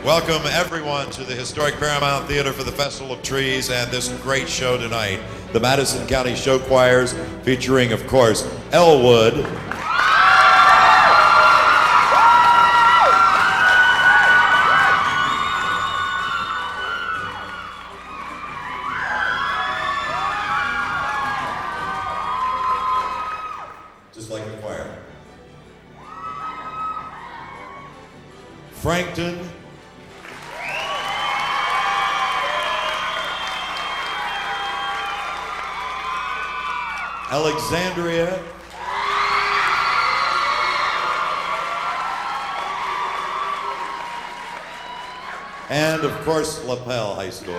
Welcome everyone to the historic Paramount Theatre for the Festival of Trees and this great show tonight. The Madison County Show Choirs featuring, of course, Elwood, just like the choir, Frankton, Alexandria, and of course Lapel High School.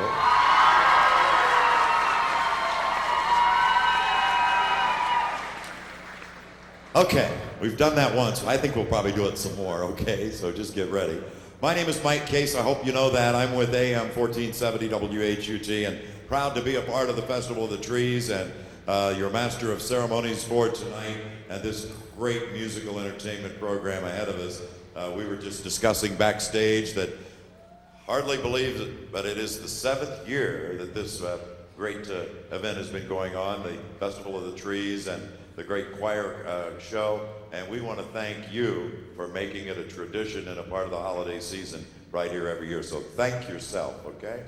Okay, we've done that once. I think we'll probably do it some more, okay? So just get ready. My name is Mike Case. I hope you know that. I'm with AM 1470 WHUT and proud to be a part of the Festival of the Trees and your master of ceremonies for tonight and this great musical entertainment program ahead of us. We were just discussing backstage that hardly believe it, but it is the 7th year that this great event has been going on, the Festival of the Trees and the great choir show, and we want to thank you for making it a tradition and a part of the holiday season right here every year. So thank yourself, okay?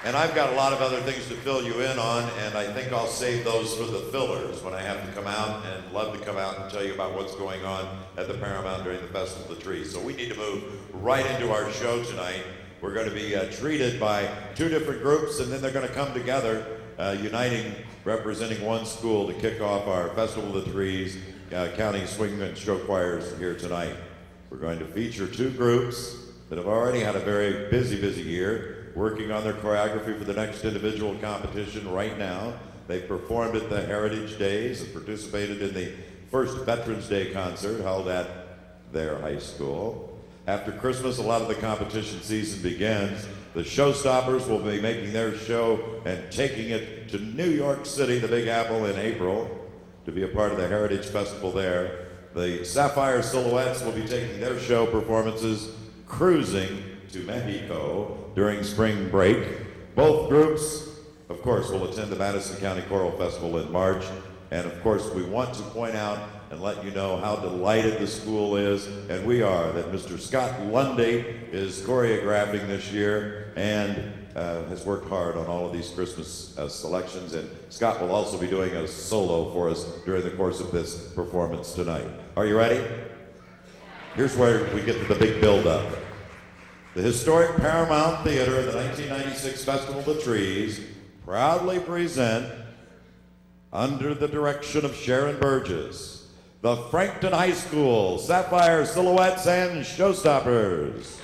And I've got a lot of other things to fill you in on, and I think I'll save those for the fillers when I have to come out, and love to come out and tell you about what's going on at the Paramount during the Festival of the Trees. So we need to move right into our show tonight. We're going to be treated by 2 different groups, and then they're going to come together, uniting, representing one school to kick off our Festival of the Trees County Swing and Show Choirs here tonight. We're going to feature 2 groups that have already had a very busy year, working on their choreography for the next individual competition right now. They've performed at the Heritage Days and participated in the first Veterans Day concert held at their high school. After Christmas, a lot of the competition season begins. The Showstoppers will be making their show and taking it to New York City, the Big Apple, in April to be a part of the Heritage Festival there. The Sapphire Silhouettes will be taking their show performances cruising to Mexico during spring break. Both groups, of course, will attend the Madison County Choral Festival in March. And of course, we want to point out and let you know how delighted the school is, and we are, that Mr. Scott Lundy is choreographing this year and has worked hard on all of these Christmas selections. And Scott will also be doing a solo for us during the course of this performance tonight. Are you ready? Here's where we get to the big build-up. The historic Paramount Theatre and the 1996 Festival of the Trees proudly present, under the direction of Sharon Burgess, the Frankton High School Sapphire Silhouettes and Showstoppers.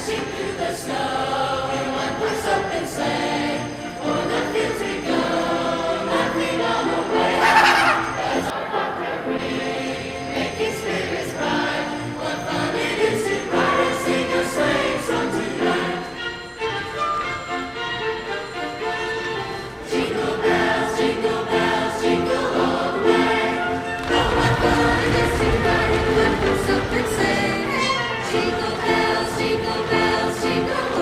dashing through the snow in one horse open sleigh. O'er the fields we go, laughing all the way. As our bobtail ring, making spirits bright. What fun it is to ride and sing a sleighing song tonight. Jingle bells, jingle all the way. Oh, what fun it is to ride in one horse open sleigh. Jingle bells, jingle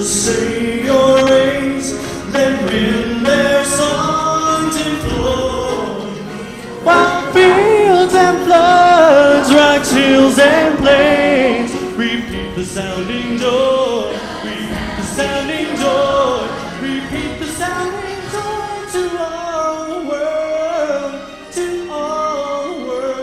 Say your ways, then win their songs in flow. While fields and floods, rocks, hills and plains, repeat the sounding joy, repeat the sounding joy, repeat the sounding joy to all the world, to all the world.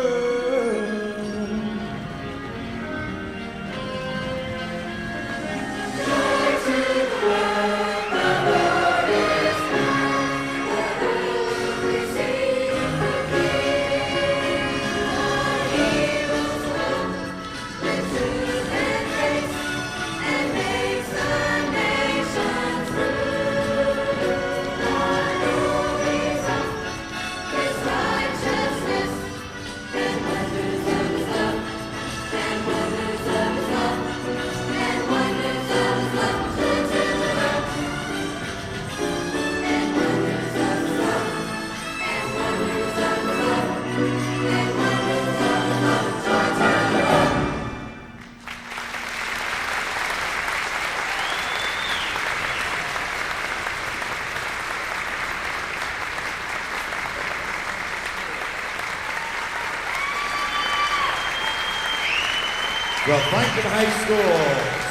Well, Frankton High School,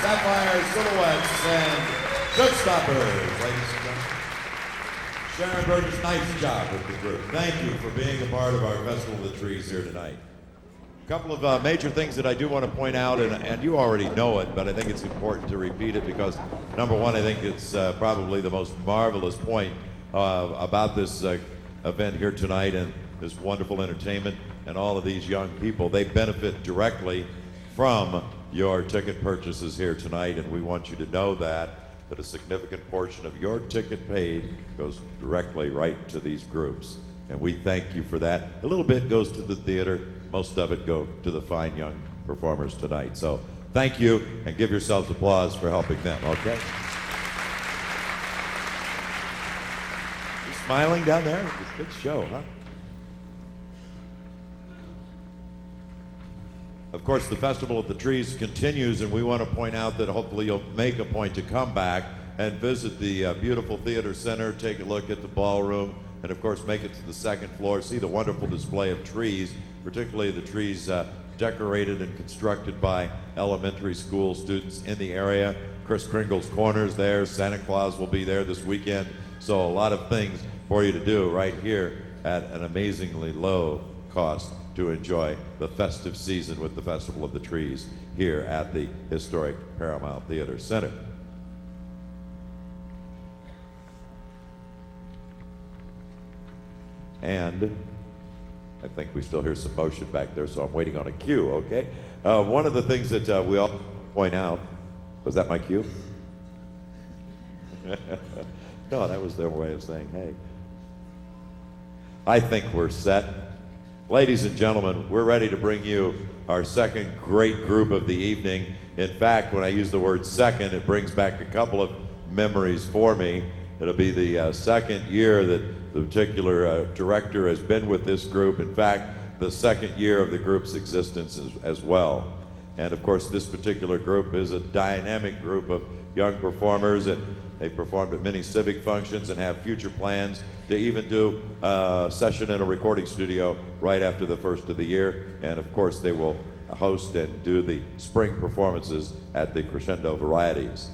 Sapphire Silhouettes, and Showstoppers, ladies and gentlemen. Sharon Burgess, nice job with the group. Thank you for being a part of our Festival of the Trees here tonight. A couple of major things that I do want to point out, and you already know it, but I think it's important to repeat it because, number one, I think it's probably the most marvelous point about this event here tonight and this wonderful entertainment and all of these young people. They benefit directly from your ticket purchases here tonight, and we want you to know that a significant portion of your ticket paid goes directly right to these groups, and we thank you for that. A little bit goes to the theater, most of it go to the fine young performers tonight. So thank you, and give yourselves applause for helping them, okay? You smiling down there? It's a good show, huh? Of course, the Festival of the Trees continues, and we want to point out that hopefully you'll make a point to come back and visit the beautiful theater center, take a look at the ballroom, and of course make it to the second floor, see the wonderful display of trees, particularly the trees decorated and constructed by elementary school students in the area. Kris Kringle's Corner's there, Santa Claus will be there this weekend, so a lot of things for you to do right here at an amazingly low cost to enjoy the festive season with the Festival of the Trees here at the historic Paramount Theatre Center. And I think we still hear some motion back there, so I'm waiting on a cue, okay? One of the things that we all point out, was that my cue? No, that was their way of saying, hey. I think we're set. Ladies and gentlemen, we're ready to bring you our second great group of the evening. In fact, when I use the word second, it brings back a couple of memories for me. It'll be the second year that the particular director has been with this group. In fact, the second year of the group's existence as well. And of course, this particular group is a dynamic group of young performers. They performed at many civic functions and have future plans to even do a session in a recording studio right after the first of the year. And of course, they will host and do the spring performances at the Crescendo Varieties.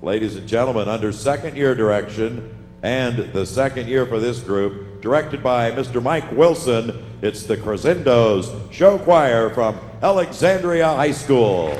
Ladies and gentlemen, under second year direction, and the second year for this group, directed by Mr. Mike Wilson, it's the Crescendo's Show Choir from Alexandria High School.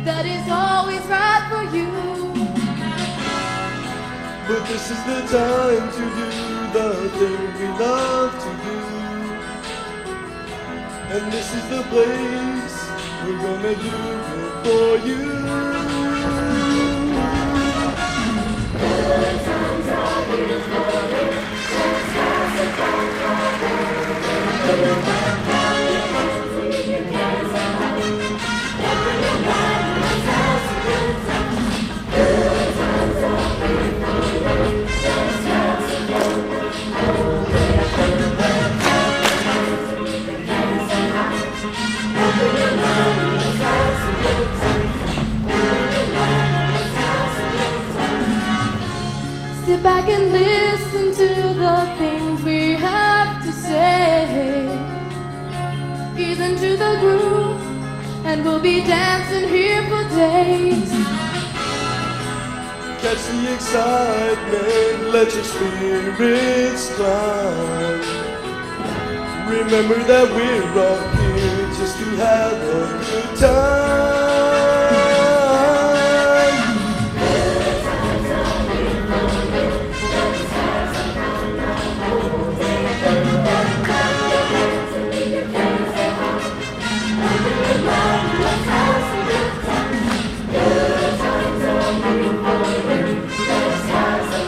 That is always right for you. But this is the time to do the thing we love to do. And this is the place we're gonna do it for you. Good times are here for you. Let's have some fun. Put your hands and leave your cares at home. Open your mind. Sit back and listen to the things we have to say. Ease into the groove, and we'll be dancing here for days. Catch the excitement, let your spirits climb. Remember that we're all here just to have a good time. Let's have some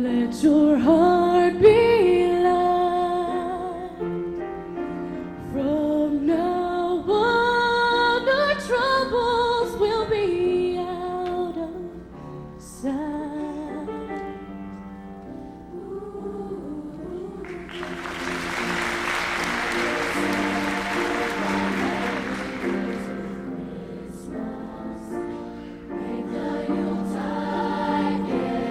Let your heart be light. From now on, our troubles will be out of sight. Make the Yuletide gay.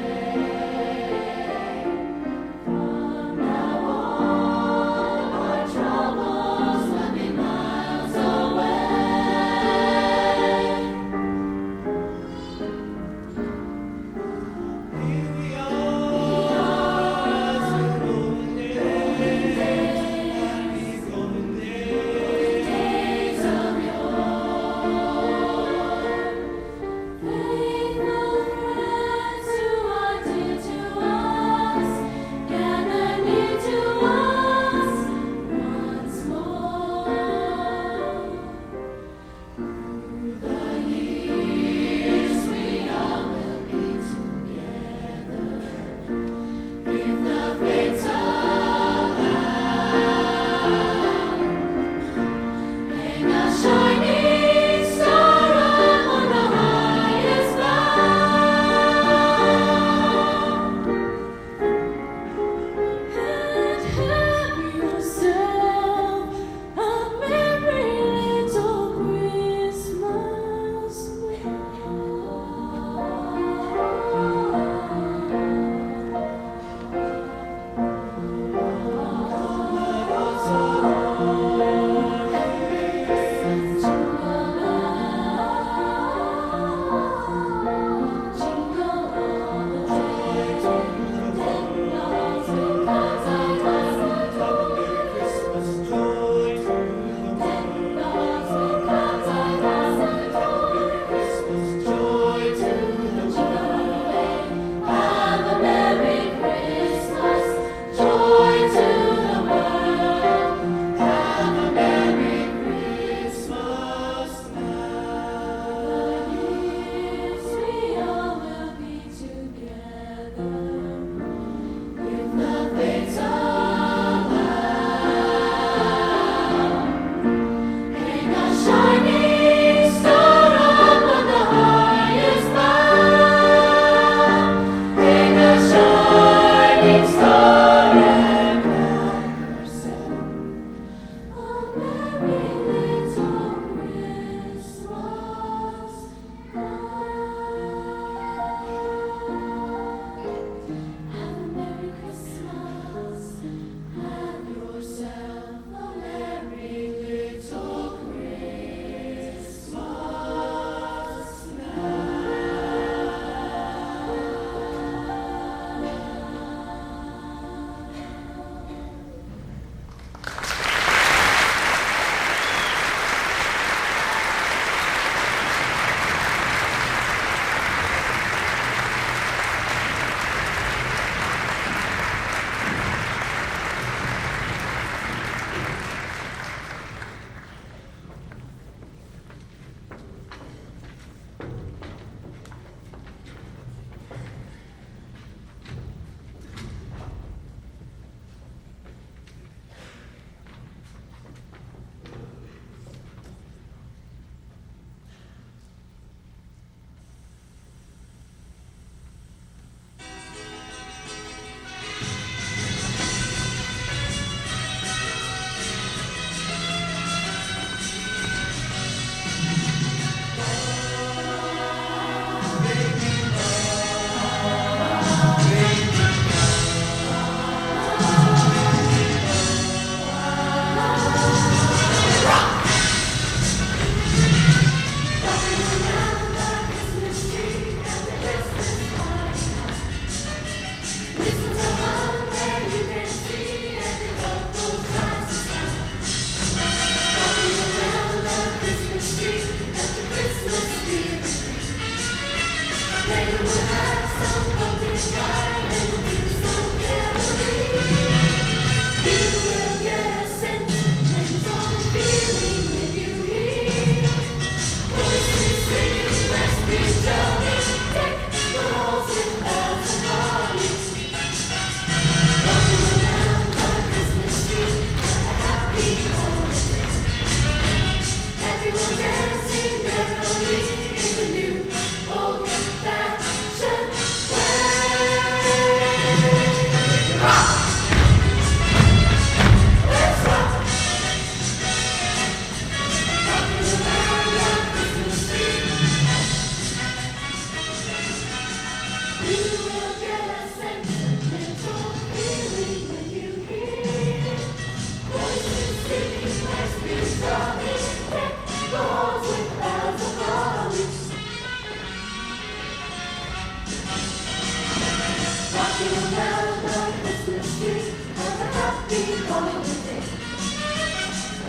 around the Christmas tree. Have a happy holiday.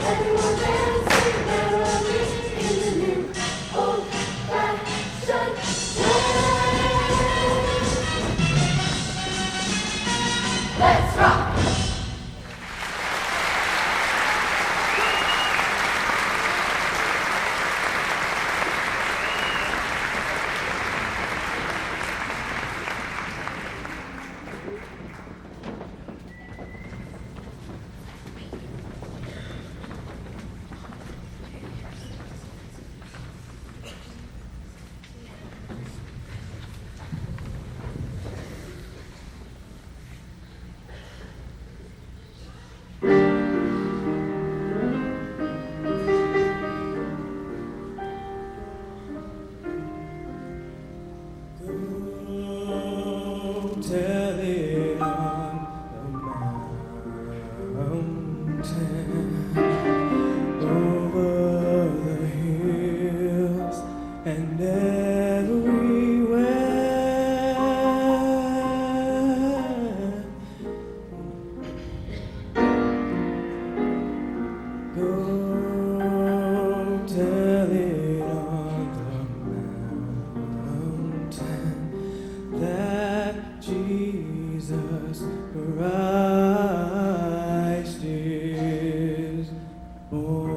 Everyone dancing merrily in the new old-fashioned way. Let's rock! Tell it on the mountain, over the hills, and everywhere. Go tell it on the mountain that Jesus Christ is born.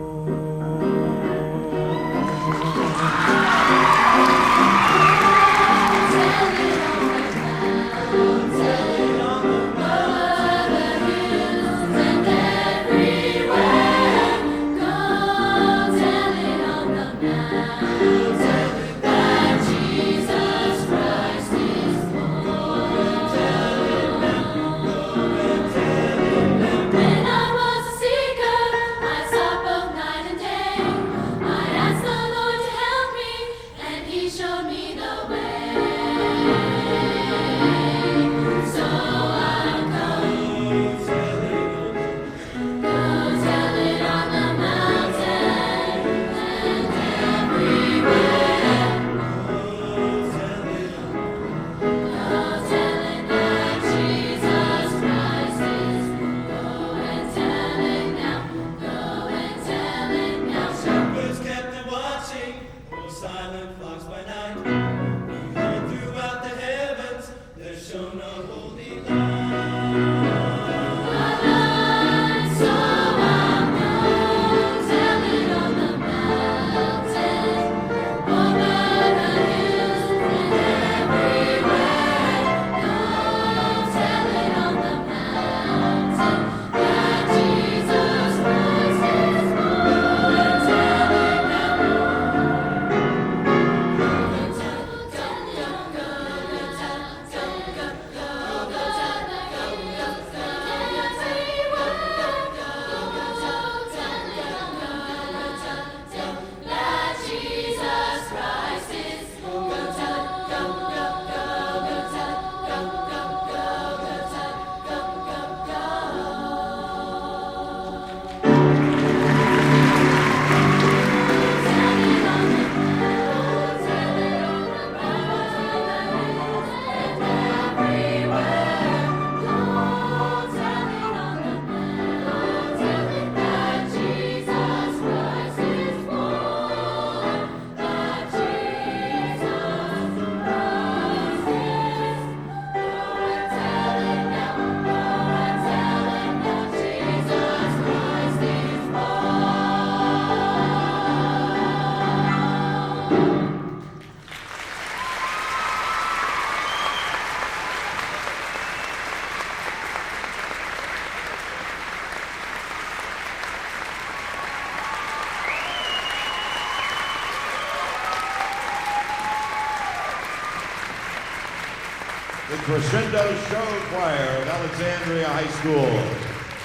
The Crescendo Show Choir of Alexandria High School,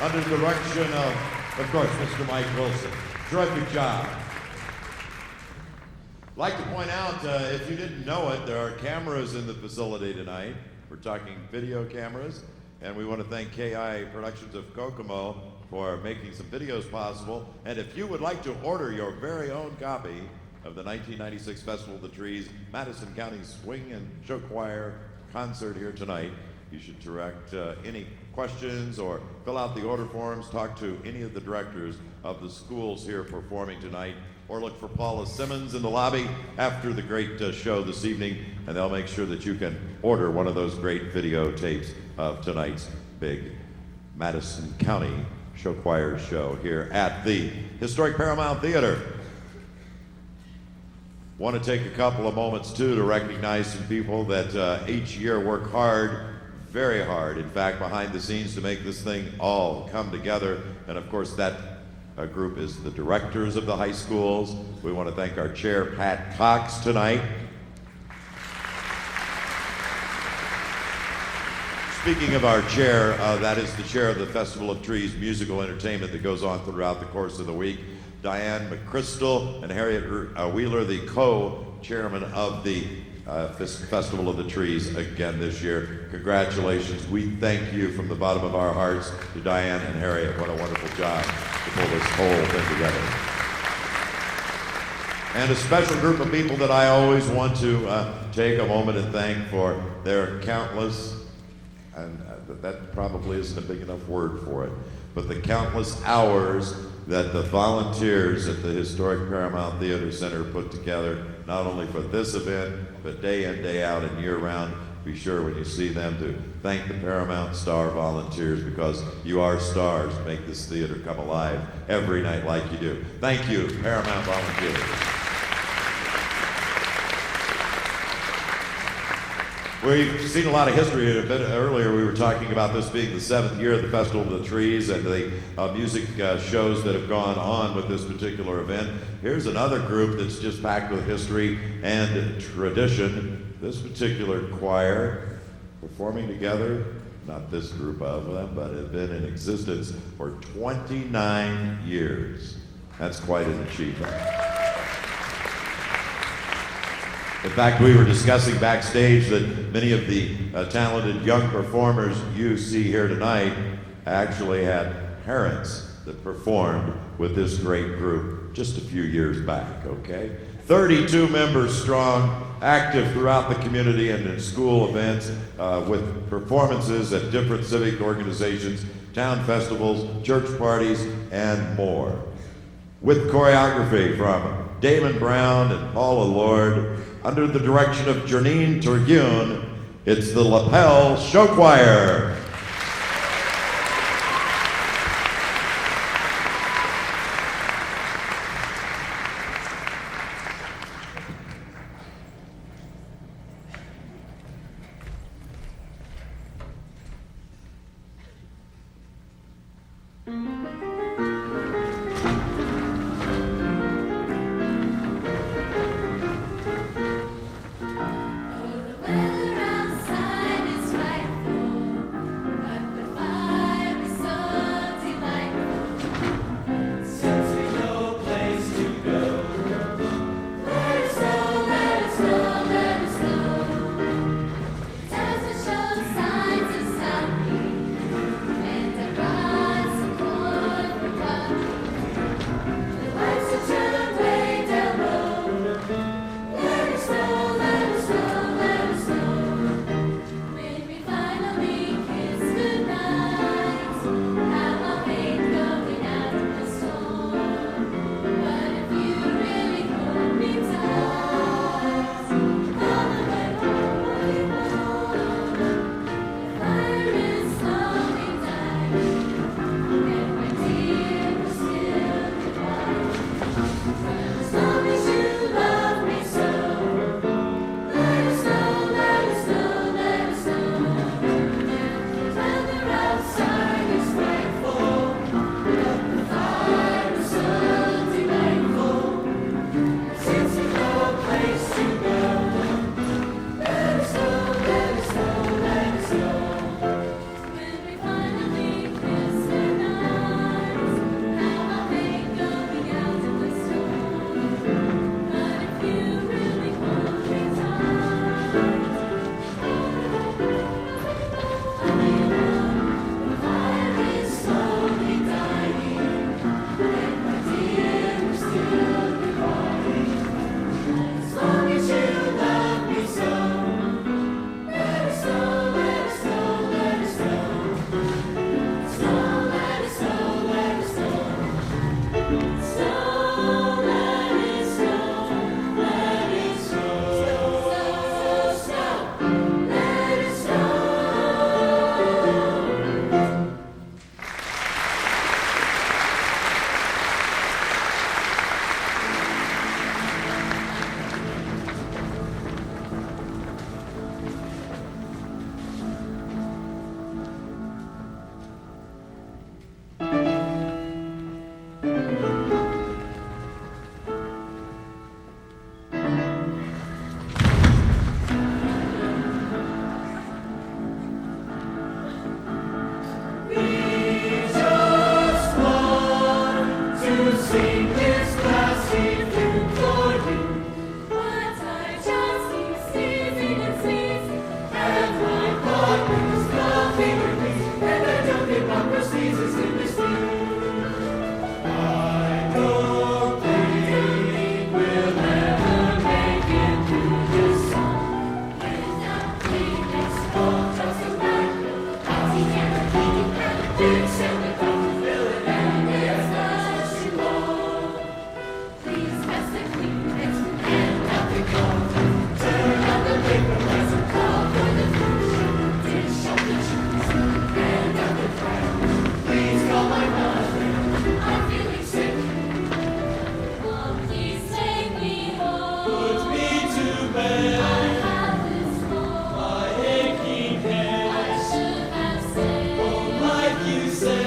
under the direction of course, Mr. Mike Wilson. Terrific job. I'd like to point out, if you didn't know it, there are cameras in the facility tonight. We're talking video cameras, and we want to thank KI Productions of Kokomo for making some videos possible. And if you would like to order your very own copy of the 1996 Festival of the Trees Madison County Swing and Show Choir concert here tonight, You should direct any questions or fill out the order forms, talk to any of the directors of the schools here performing tonight, or look for Paula Simmons in the lobby after the great show this evening, and they'll make sure that you can order one of those great videotapes of tonight's big Madison County Show Choir show here at the historic Paramount Theatre. Want to take a couple of moments too to recognize some people that each year work hard, very hard, in fact, behind the scenes to make this thing all come together. And of course, that group is the directors of the high schools. We want to thank our chair, Pat Cox, tonight. Speaking of our chair, that is the chair of the Festival of Trees musical entertainment that goes on throughout the course of the week. Diane McChrystal and Harriet Wheeler, the co-chairman of the Festival of the Trees again this year. Congratulations. We thank you from the bottom of our hearts to Diane and Harriet. What a wonderful job to pull this whole thing together. And a special group of people that I always want to take a moment and thank for their countless, and that probably isn't a big enough word for it, but the countless hours that the volunteers at the historic Paramount Theater Center put together, not only for this event, but day in, day out, and year round. Be sure when you see them to thank the Paramount Star volunteers, because you are stars to make this theater come alive every night like you do. Thank you, Paramount volunteers. We've seen a lot of history. A bit earlier we were talking about this being the 7th year of the Festival of the Trees and the music shows that have gone on with this particular event. Here's another group that's just packed with history and tradition. This particular choir performing together, not this group of them, but have been in existence for 29 years. That's quite an achievement. In fact, we were discussing backstage that many of the talented young performers you see here tonight actually had parents that performed with this great group just a few years back, okay? 32 members strong, active throughout the community and in school events with performances at different civic organizations, town festivals, church parties, and more. With choreography from Damon Brown and Paula Lord, under the direction of Janine Turgun, it's the Lapel Show Choir. You say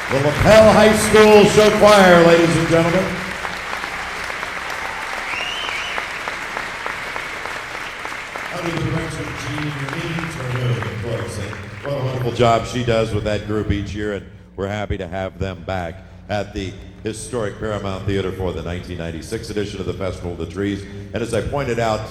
The Lapel High School Show Choir, ladies and gentlemen. Under the direction of Jean of course. And what a wonderful job she does with that group each year, and we're happy to have them back at the historic Paramount Theatre for the 1996 edition of the Festival of the Trees. And as I pointed out,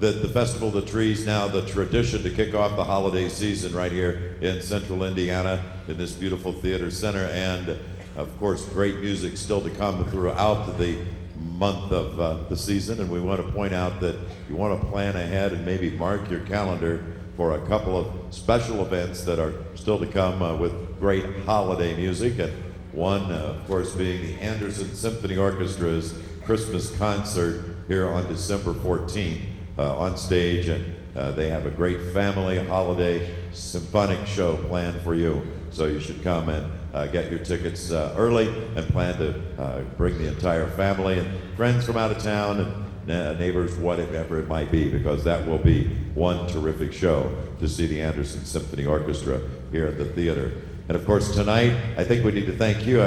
the Festival of the Trees now the tradition to kick off the holiday season right here in central Indiana in this beautiful theater center, and of course great music still to come throughout the month of the season. And we want to point out that you want to plan ahead and maybe mark your calendar for a couple of special events that are still to come with great holiday music, and one of course being the Anderson Symphony Orchestra's Christmas concert here on December 14th. On stage, and they have a great family holiday symphonic show planned for you. So you should come and get your tickets early and plan to bring the entire family and friends from out of town and neighbors, whatever it might be, because that will be one terrific show to see the Anderson Symphony Orchestra here at the theater. And of course tonight, I think we need to thank you.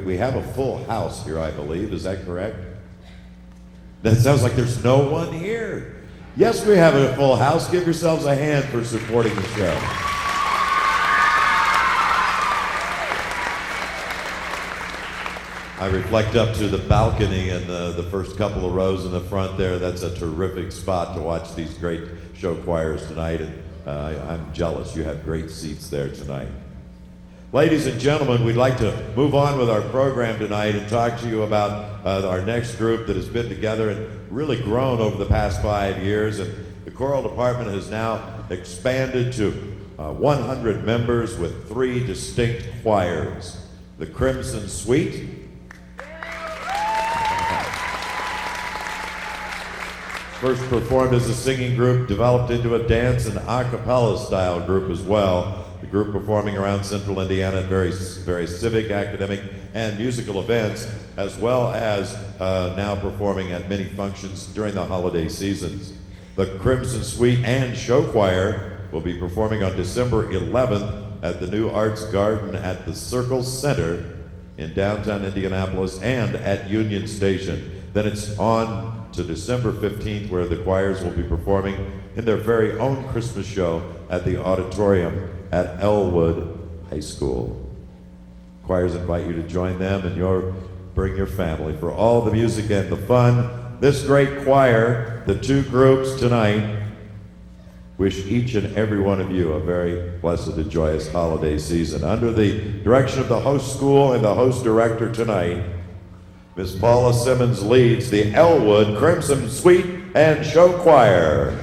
We have a full house here, I believe. Is that correct? That sounds like there's no one here. Yes, we have a full house. Give yourselves a hand for supporting the show. I reflect up to the balcony and the first couple of rows in the front there. That's a terrific spot to watch these great show choirs tonight, and I'm jealous. You have great seats there tonight. Ladies and gentlemen, we'd like to move on with our program tonight and talk to you about our next group that has been together and really grown over the past 5 years. And the choral department has now expanded to 100 members with 3 distinct choirs. The Crimson Suite, first performed as a singing group, developed into a dance and a cappella style group as well. The group performing around central Indiana at various civic, academic, and musical events, as well as now performing at many functions during the holiday seasons. The Crimson Suite and Show Choir will be performing on December 11th at the New Arts Garden at the Circle Center in downtown Indianapolis and at Union Station. Then it's on to December 15th, where the choirs will be performing in their very own Christmas show at the auditorium at Elwood High School. Choirs invite you to join them, and bring your family for all the music and the fun. This great choir, the 2 groups tonight, wish each and every one of you a very blessed and joyous holiday season. Under the direction of the host school and the host director tonight, Miss Paula Simmons leads the Elwood Crimson Suite and Show Choir.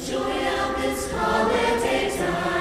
Joy of this holiday time.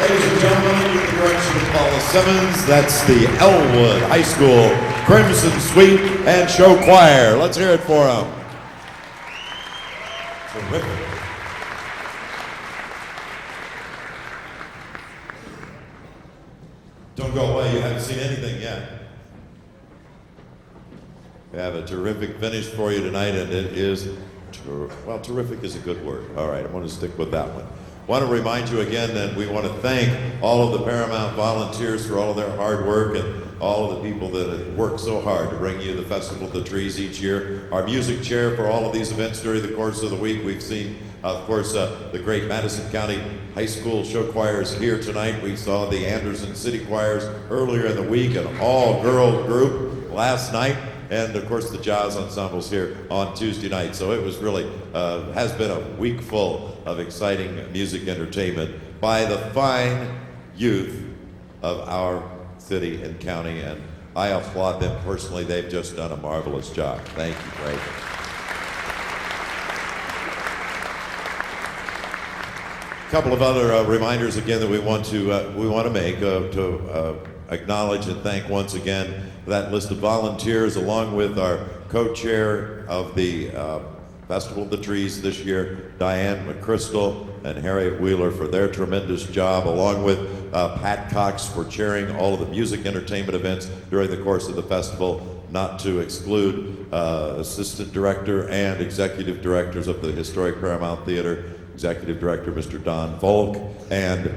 Ladies and gentlemen, under the direction of Paula Simmons, that's the Elwood High School Crimson Sweep and Show Choir. Let's hear it for them. Terrific. Don't go away, you haven't seen anything yet. We have a terrific finish for you tonight, and it is, well, terrific is a good word. All right, I'm going to stick with that one. Want to remind you again that we want to thank all of the Paramount volunteers for all of their hard work and all of the people that have worked so hard to bring you the Festival of the Trees each year. Our music chair for all of these events during the course of the week. We've seen, of course, the great Madison County High School show choirs here tonight. We saw the Anderson City choirs earlier in the week, an all-girl group last night, and of course the jazz ensembles here on Tuesday night. So it was really, has been a week full of exciting music entertainment by the fine youth of our city and county, and I applaud them personally. They've just done a marvelous job. Thank you, Greg. A couple of other reminders again that we want to make to acknowledge and thank once again that list of volunteers, along with our co-chair of the Festival of the Trees this year, Diane McChrystal and Harriet Wheeler, for their tremendous job, along with Pat Cox for chairing all of the music entertainment events during the course of the festival, not to exclude Assistant Director and Executive Directors of the historic Paramount Theatre, Executive Director Mr. Don Volk, and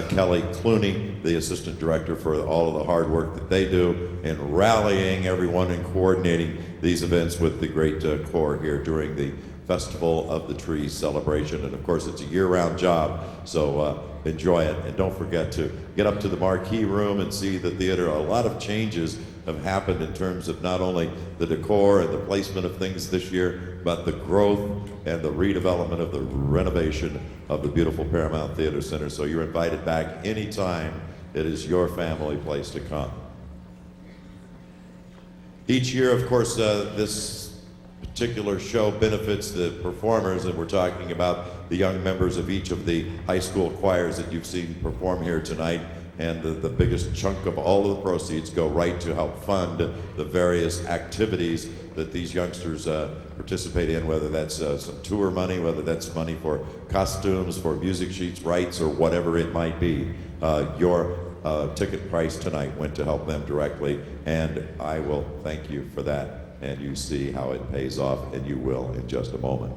Kelly Clooney, the Assistant Director, for all of the hard work that they do in rallying everyone and coordinating these events with the great corps here during the Festival of the Trees celebration. And of course, it's a year-round job, so enjoy it. And don't forget to get up to the marquee room and see the theater. A lot of changes have happened in terms of not only the decor and the placement of things this year, but the growth and the redevelopment of the renovation of the beautiful Paramount Theater Center. So you're invited back anytime. It is your family place to come. Each year, of course, this particular show benefits the performers, and we're talking about the young members of each of the high school choirs that you've seen perform here tonight. And the biggest chunk of all of the proceeds go right to help fund the various activities that these youngsters participate in, whether that's some tour money, whether that's money for costumes, for music sheets, rights, or whatever it might be. Your ticket price tonight went to help them directly, and I will thank you for that. And you see how it pays off, and you will in just a moment.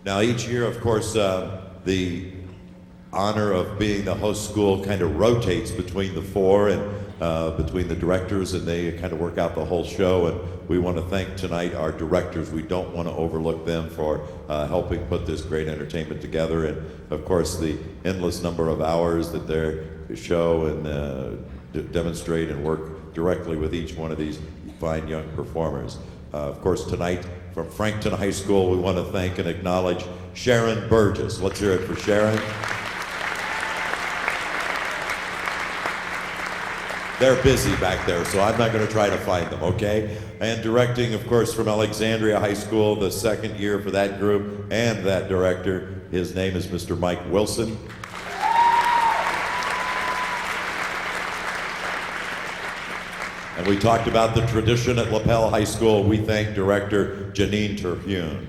Now, each year, of course, the honor of being the host school kind of rotates between the four and between the directors, and they kind of work out the whole show. And we want to thank tonight our directors. We don't want to overlook them for helping put this great entertainment together. And of course, the endless number of hours that they show and demonstrate and work directly with each one of these fine young performers. Of course, tonight, from Frankton High School, we want to thank and acknowledge Sharon Burgess. Let's hear it for Sharon. They're busy back there, so I'm not going to try to find them, okay? And directing, of course, from Alexandria High School, the second year for that group and that director. His name is Mr. Mike Wilson. And we talked about the tradition at Lapel High School. We thank director Janine Terhune.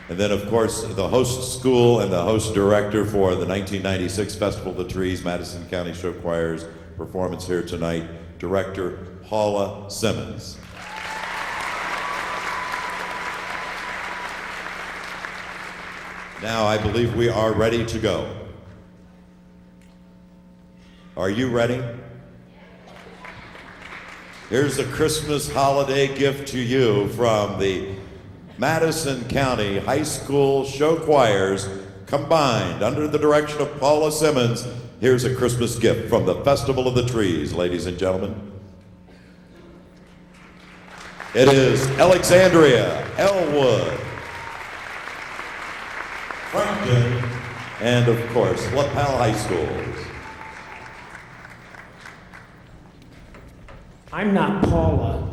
And then, of course, the host school and the host director for the 1996 Festival of the Trees, Madison County Show Choir's performance here tonight, Director Paula Simmons. Now, I believe we are ready to go. Are you ready? Here's a Christmas holiday gift to you from the Madison County High School Show Choirs combined under the direction of Paula Simmons. Here's a Christmas gift from the Festival of the Trees, ladies and gentlemen. It is Alexandria, Elwood, Frankton, and of course, Lapel High Schools. I'm not Paula.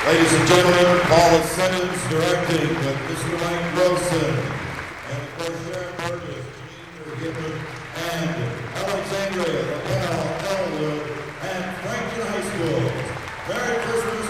Ladies and gentlemen, Paula Simmons directing with Mr. Mike Wilson. And of course, Sharon Burgess, Janine Gibbon, and Alexandria, Lapel, Elwood, and Frankton High School. Merry Christmas.